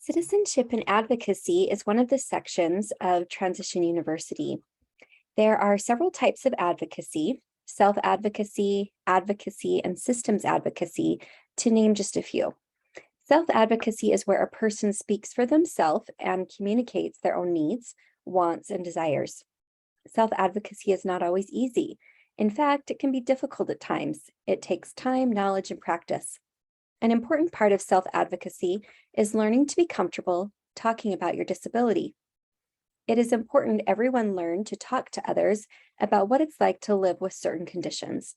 Citizenship and advocacy is one of the sections of Transition University. There are several types of advocacy: self-advocacy, advocacy, and systems advocacy, to name just a few. Self-advocacy is where a person speaks for themselves and communicates their own needs, wants, and desires. Self-advocacy is not always easy. In fact, it can be difficult at times. It takes time, knowledge, and practice. An important part of self-advocacy is learning to be comfortable talking about your disability. It is important everyone learn to talk to others about what it's like to live with certain conditions.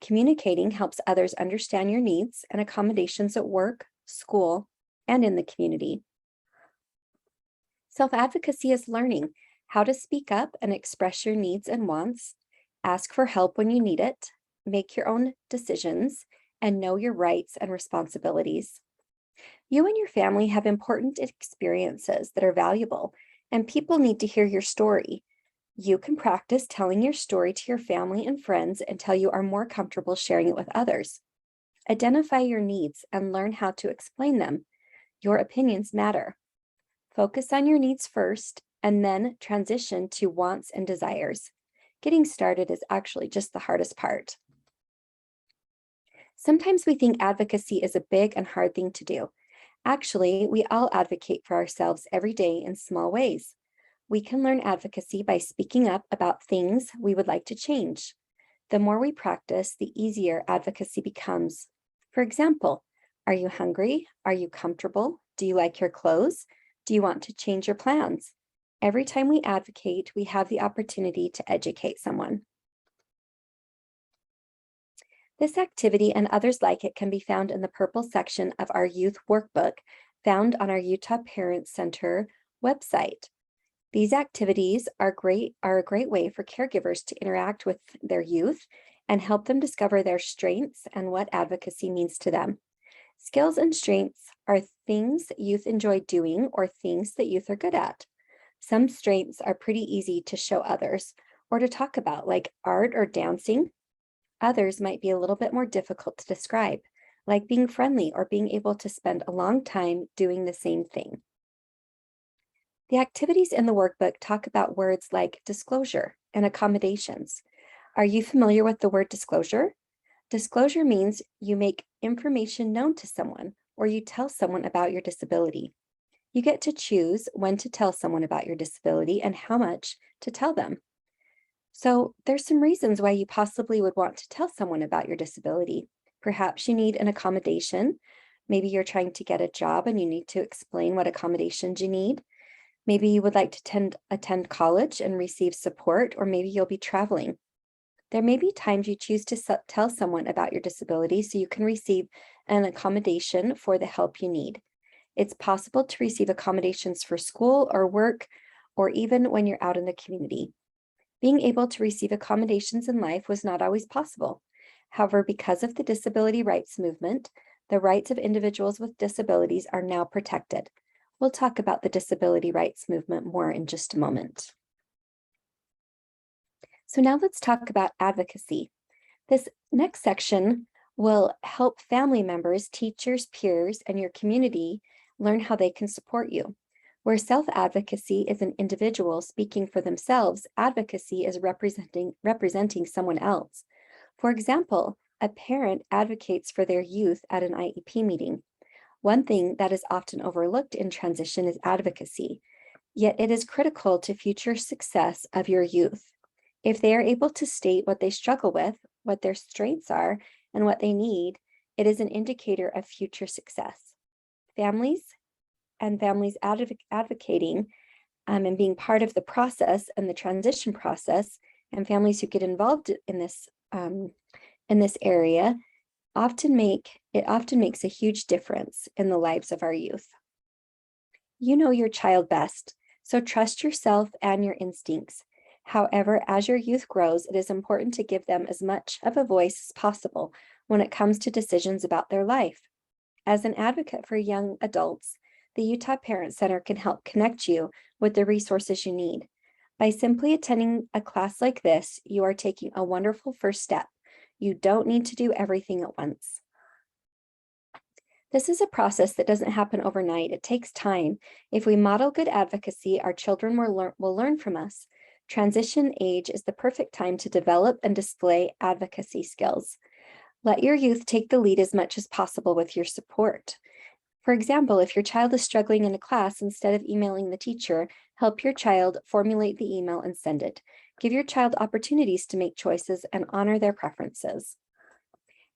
Communicating helps others understand your needs and accommodations at work, school, and in the community. Self-advocacy is learning how to speak up and express your needs and wants, ask for help when you need it, make your own decisions, and know your rights and responsibilities. You and your family have important experiences that are valuable, and people need to hear your story. You can practice telling your story to your family and friends until you are more comfortable sharing it with others. Identify your needs and learn how to explain them. Your opinions matter. Focus on your needs first, and then transition to wants and desires. Getting started is actually just the hardest part. Sometimes we think advocacy is a big and hard thing to do. Actually, we all advocate for ourselves every day in small ways. We can learn advocacy by speaking up about things we would like to change. The more we practice, the easier advocacy becomes. For example, are you hungry? Are you comfortable? Do you like your clothes? Do you want to change your plans? Every time we advocate, we have the opportunity to educate someone. This activity and others like it can be found in the purple section of our youth workbook found on our Utah Parent Center website. These activities are a great way for caregivers to interact with their youth and help them discover their strengths and what advocacy means to them. Skills and strengths are things youth enjoy doing or things that youth are good at. Some strengths are pretty easy to show others or to talk about, like art or dancing. Others might be a little bit more difficult to describe, like being friendly or being able to spend a long time doing the same thing. The activities in the workbook talk about words like disclosure and accommodations. Are you familiar with the word disclosure? Disclosure means you make information known to someone or you tell someone about your disability. You get to choose when to tell someone about your disability and how much to tell them. So there's some reasons why you possibly would want to tell someone about your disability. Perhaps you need an accommodation. Maybe you're trying to get a job and you need to explain what accommodations you need. Maybe you would like to attend college and receive support, or maybe you'll be traveling. There may be times you choose to tell someone about your disability so you can receive an accommodation for the help you need. It's possible to receive accommodations for school or work, or even when you're out in the community. Being able to receive accommodations in life was not always possible. However, because of the disability rights movement, the rights of individuals with disabilities are now protected. We'll talk about the disability rights movement more in just a moment. So now let's talk about advocacy. This next section will help family members, teachers, peers, and your community learn how they can support you. Where self-advocacy is an individual speaking for themselves, advocacy is representing someone else. For example, a parent advocates for their youth at an IEP meeting. One thing that is often overlooked in transition is advocacy, yet it is critical to future success of your youth. If they are able to state what they struggle with, what their strengths are, and what they need, it is an indicator of future success. Families advocating and being part of the process and the transition process, and families who get involved in this area often makes a huge difference in the lives of our youth. You know your child best, so trust yourself and your instincts. However, as your youth grows, it is important to give them as much of a voice as possible when it comes to decisions about their life. As an advocate for young adults, the Utah Parent Center can help connect you with the resources you need. By simply attending a class like this, you are taking a wonderful first step. You don't need to do everything at once. This is a process that doesn't happen overnight. It takes time. If we model good advocacy, our children will learn from us. Transition age is the perfect time to develop and display advocacy skills. Let your youth take the lead as much as possible with your support. For example, if your child is struggling in a class, instead of emailing the teacher, help your child formulate the email and send it. Give your child opportunities to make choices and honor their preferences.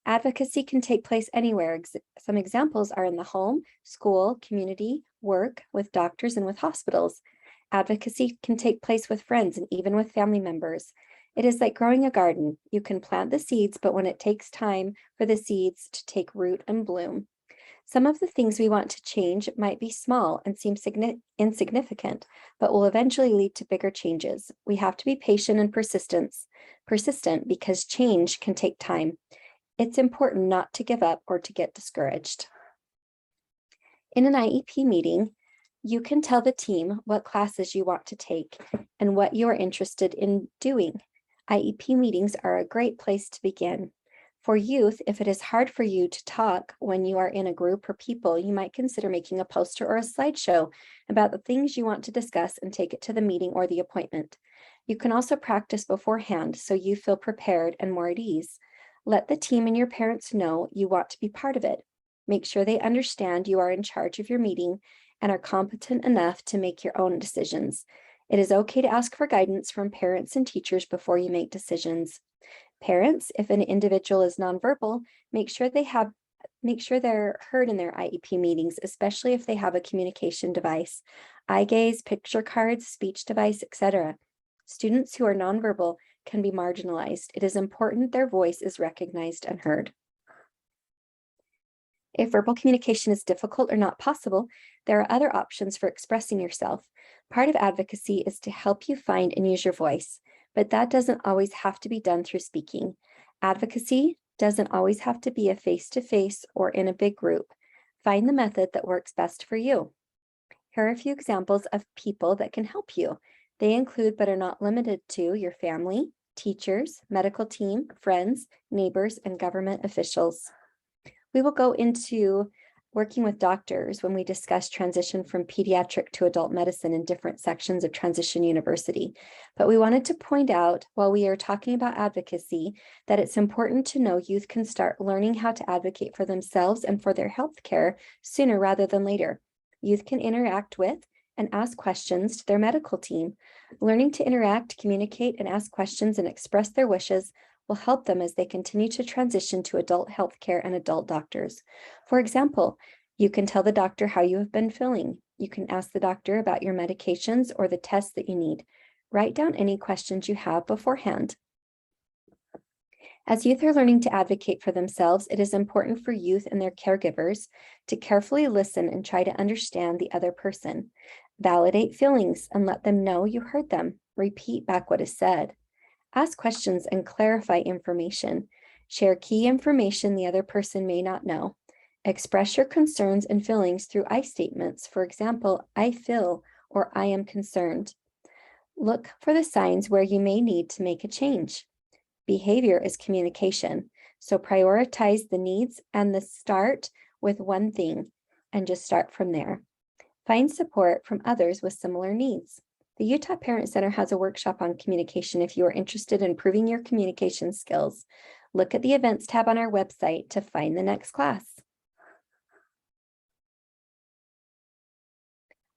Advocacy can take place anywhere. Some examples are in the home, school, community, work, with doctors, and with hospitals. Advocacy can take place with friends and even with family members. It is like growing a garden. You can plant the seeds, but when it takes time for the seeds to take root and bloom. Some of the things we want to change might be small and seem insignificant, but will eventually lead to bigger changes. We have to be patient and persistent because change can take time. It's important not to give up or to get discouraged. In an IEP meeting, you can tell the team what classes you want to take and what you are interested in doing. IEP meetings are a great place to begin. For youth, if it is hard for you to talk when you are in a group or people, you might consider making a poster or a slideshow about the things you want to discuss and take it to the meeting or the appointment. You can also practice beforehand so you feel prepared and more at ease. Let the team and your parents know you want to be part of it. Make sure they understand you are in charge of your meeting and are competent enough to make your own decisions. It is okay to ask for guidance from parents and teachers before you make decisions. Parents, if an individual is nonverbal, make sure they're heard in their IEP meetings, especially if they have a communication device, eye gaze, picture cards, speech device, etc. Students who are nonverbal can be marginalized. It is important their voice is recognized and heard. If verbal communication is difficult or not possible, there are other options for expressing yourself. Part of advocacy is to help you find and use your voice, but that doesn't always have to be done through speaking. Advocacy doesn't always have to be a face-to-face or in a big group. Find the method that works best for you. Here are a few examples of people that can help you. They include, but are not limited to, your family, teachers, medical team, friends, neighbors, and government officials. We will go into working with doctors when we discuss transition from pediatric to adult medicine in different sections of Transition University. But we wanted to point out, while we are talking about advocacy, that it's important to know youth can start learning how to advocate for themselves and for their health care sooner rather than later. Youth can interact with and ask questions to their medical team. Learning to interact, communicate, and ask questions and express their wishes will help them as they continue to transition to adult healthcare and adult doctors. For example, you can tell the doctor how you have been feeling. You can ask the doctor about your medications or the tests that you need. Write down any questions you have beforehand. As youth are learning to advocate for themselves, it is important for youth and their caregivers to carefully listen and try to understand the other person. Validate feelings and let them know you heard them. Repeat back what is said. Ask questions and clarify information. Share key information the other person may not know. Express your concerns and feelings through I statements. For example, I feel or I am concerned. Look for the signs where you may need to make a change. Behavior is communication, so prioritize the needs and start with one thing and just start from there. Find support from others with similar needs. The Utah Parent Center has a workshop on communication if you are interested in improving your communication skills. Look at the events tab on our website to find the next class.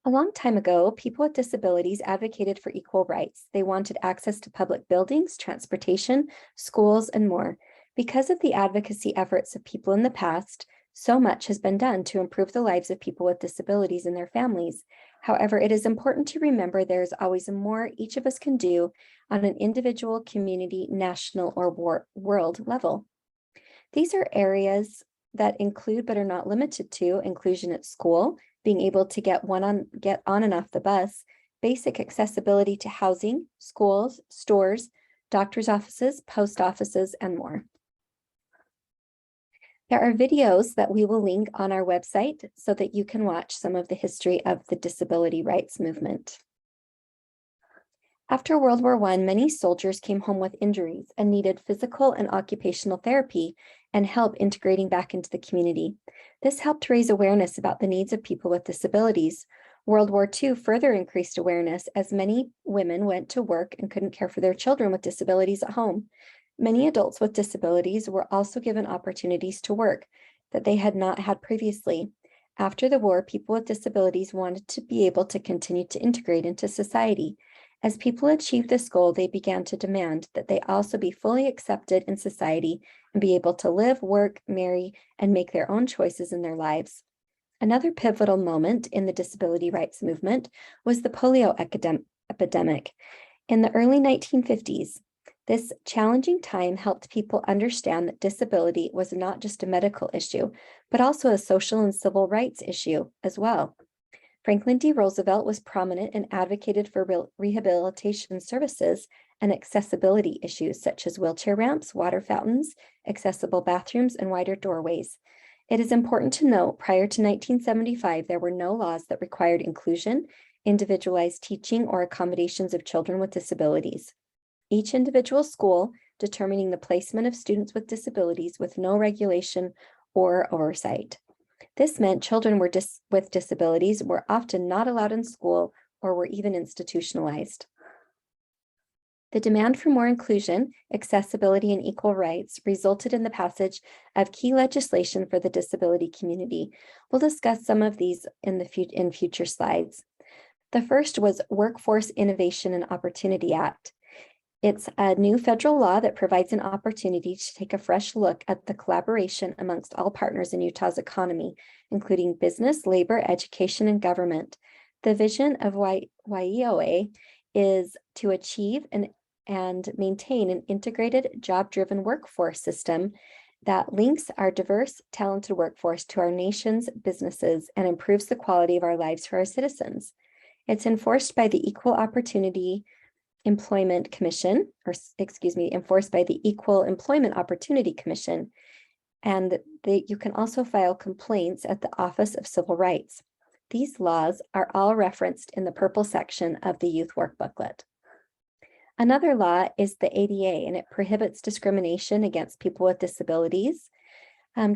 A long time ago, people with disabilities advocated for equal rights. They wanted access to public buildings, transportation, schools, and more. Because of the advocacy efforts of people in the past, so much has been done to improve the lives of people with disabilities and their families. However, it is important to remember there is always more each of us can do on an individual, community, national, or world level. These are areas that include but are not limited to inclusion at school, being able to get on and off the bus, basic accessibility to housing, schools, stores, doctor's offices, post offices, and more. There are videos that we will link on our website so that you can watch some of the history of the disability rights movement. After World War I, many soldiers came home with injuries and needed physical and occupational therapy and help integrating back into the community. This helped raise awareness about the needs of people with disabilities. World War II further increased awareness as many women went to work and couldn't care for their children with disabilities at home. Many adults with disabilities were also given opportunities to work that they had not had previously. After the war, people with disabilities wanted to be able to continue to integrate into society. As people achieved this goal, they began to demand that they also be fully accepted in society and be able to live, work, marry, and make their own choices in their lives. Another pivotal moment in the disability rights movement was the polio epidemic. In the early 1950s, this challenging time helped people understand that disability was not just a medical issue, but also a social and civil rights issue as well. Franklin D. Roosevelt was prominent and advocated for rehabilitation services and accessibility issues such as wheelchair ramps, water fountains, accessible bathrooms, and wider doorways. It is important to note, prior to 1975, there were no laws that required inclusion, individualized teaching, or accommodations of children with disabilities. Each individual school determining the placement of students with disabilities with no regulation or oversight. This meant children with disabilities were often not allowed in school or were even institutionalized. The demand for more inclusion, accessibility, and equal rights resulted in the passage of key legislation for the disability community. We'll discuss some of these in future slides. The first was Workforce Innovation and Opportunity Act. It's a new federal law that provides an opportunity to take a fresh look at the collaboration amongst all partners in Utah's economy, including business, labor, education, and government. The vision of YEOA is to achieve and maintain an integrated, job-driven workforce system that links our diverse, talented workforce to our nation's businesses and improves the quality of our lives for our citizens. It's enforced by the Equal Opportunity Employment Commission, enforced by the Equal Employment Opportunity Commission, and you can also file complaints at the Office of Civil Rights. These laws are all referenced in the purple section of the Youth Work Booklet. Another law is the ADA, and it prohibits discrimination against people with disabilities.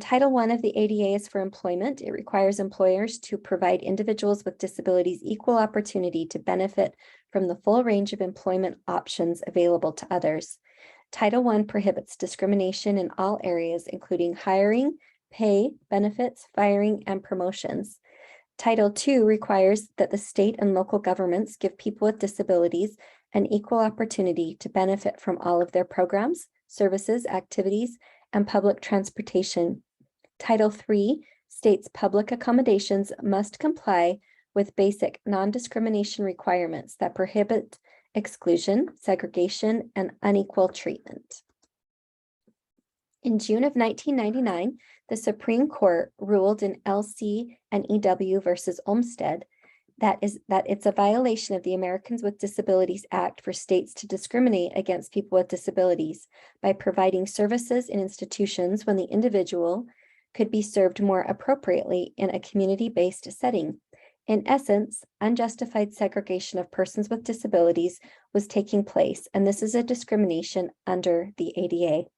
Title I of the ADA is for employment. It requires employers to provide individuals with disabilities equal opportunity to benefit from the full range of employment options available to others. Title I prohibits discrimination in all areas, including hiring, pay, benefits, firing, and promotions. Title II requires that the state and local governments give people with disabilities an equal opportunity to benefit from all of their programs, services, activities, and public transportation. Title III states public accommodations must comply with basic non-discrimination requirements that prohibit exclusion, segregation, and unequal treatment. In June of 1999, the Supreme Court ruled in LC and EW versus Olmstead that it's a violation of the Americans with Disabilities Act for states to discriminate against people with disabilities by providing services in institutions when the individual could be served more appropriately in a community-based setting. In essence, unjustified segregation of persons with disabilities was taking place, and this is a discrimination under the ADA.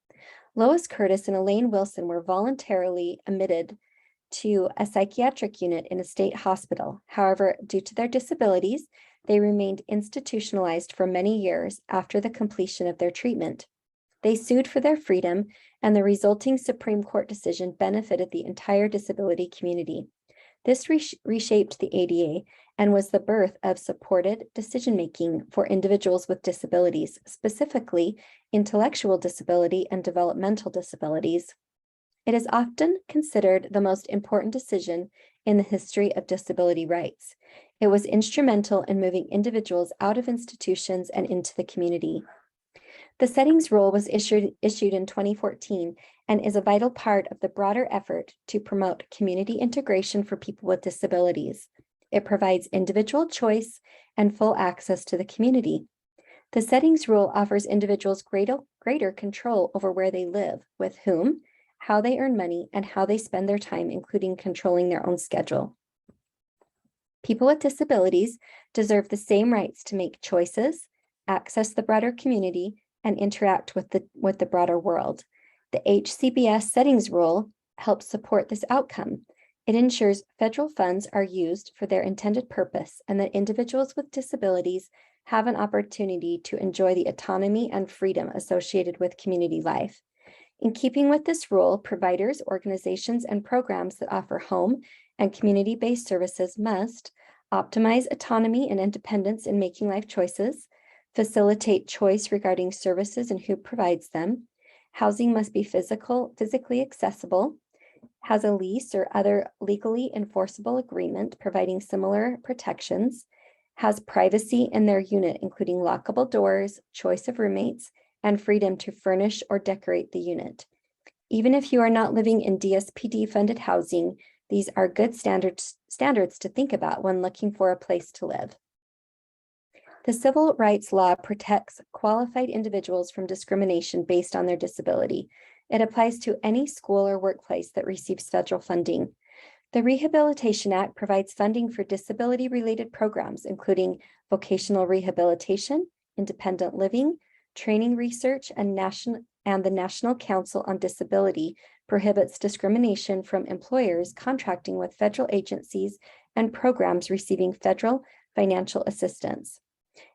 Lois Curtis and Elaine Wilson were voluntarily admitted to a psychiatric unit in a state hospital. However, due to their disabilities, they remained institutionalized for many years after the completion of their treatment. They sued for their freedom, and the resulting Supreme Court decision benefited the entire disability community. This reshaped the ADA and was the birth of supported decision-making for individuals with disabilities, specifically intellectual disability and developmental disabilities. It is often considered the most important decision in the history of disability rights. It was instrumental in moving individuals out of institutions and into the community. The settings rule was issued in 2014 and is a vital part of the broader effort to promote community integration for people with disabilities. It provides individual choice and full access to the community. The settings rule offers individuals greater control over where they live, with whom, how they earn money, and how they spend their time, including controlling their own schedule. People with disabilities deserve the same rights to make choices, access the broader community, and interact with the broader world. The HCBS settings rule helps support this outcome. It ensures federal funds are used for their intended purpose and that individuals with disabilities have an opportunity to enjoy the autonomy and freedom associated with community life. In keeping with this rule, providers, organizations, and programs that offer home and community-based services must optimize autonomy and independence in making life choices, facilitate choice regarding services and who provides them. Housing must be physically accessible, has a lease or other legally enforceable agreement providing similar protections, has privacy in their unit, including lockable doors, choice of roommates, and freedom to furnish or decorate the unit. Even if you are not living in DSPD-funded housing, these are good standards to think about when looking for a place to live. The civil rights law protects qualified individuals from discrimination based on their disability. It applies to any school or workplace that receives federal funding. The Rehabilitation Act provides funding for disability-related programs, including vocational rehabilitation, independent living, training research, and the National Council on Disability prohibits discrimination from employers contracting with federal agencies and programs receiving federal financial assistance.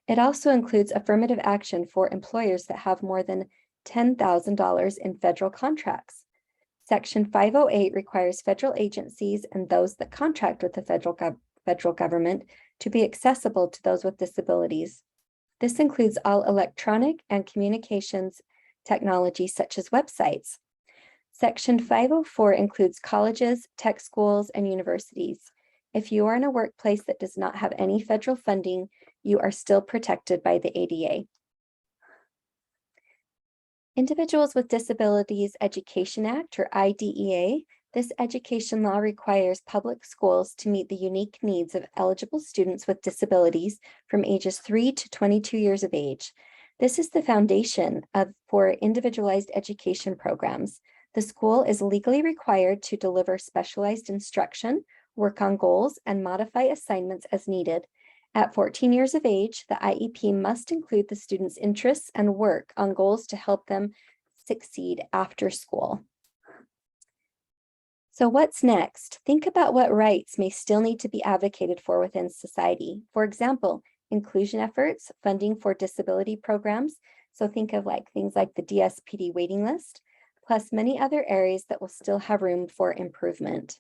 It also includes affirmative action for employers that have more than $10,000 in federal contracts. Section 508 requires federal agencies and those that contract with the federal government to be accessible to those with disabilities. This includes all electronic and communications technology such as websites. Section 504 includes colleges, tech schools, and universities. If you are in a workplace that does not have any federal funding, you are still protected by the ADA. Individuals with Disabilities Education Act, or IDEA. This education law requires public schools to meet the unique needs of eligible students with disabilities from ages 3 to 22 years of age. This is the foundation for individualized education programs. The school is legally required to deliver specialized instruction, work on goals, and modify assignments as needed. At 14 years of age, the IEP must include the student's interests and work on goals to help them succeed after school. So what's next? Think about what rights may still need to be advocated for within society. For example, inclusion efforts, funding for disability programs. So think of things like the DSPD waiting list, plus many other areas that will still have room for improvement.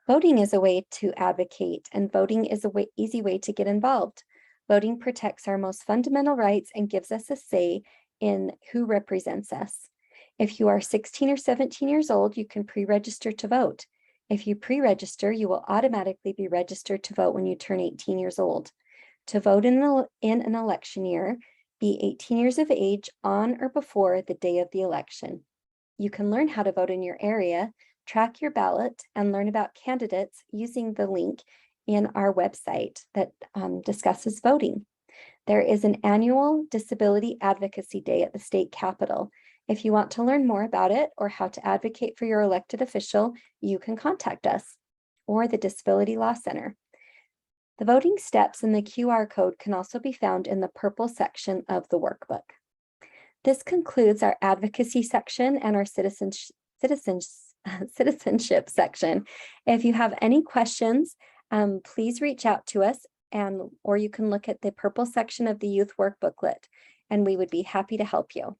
Voting is a way to advocate, and voting is an easy way to get involved. Voting protects our most fundamental rights and gives us a say in who represents us. If you are 16 or 17 years old, you can pre-register to vote. If you pre-register, you will automatically be registered to vote when you turn 18 years old. To vote in an election year, be 18 years of age on or before the day of the election. You can learn how to vote in your area, track your ballot, and learn about candidates using the link in our website that discusses voting. There is an annual Disability Advocacy Day at the state capitol. If you want to learn more about it or how to advocate for your elected official, you can contact us or the Disability Law Center. The voting steps in the QR code can also be found in the purple section of the workbook. This concludes our advocacy section and our citizenship section. If you have any questions, please reach out to us, or you can look at the purple section of the youth workbooklet, and we would be happy to help you.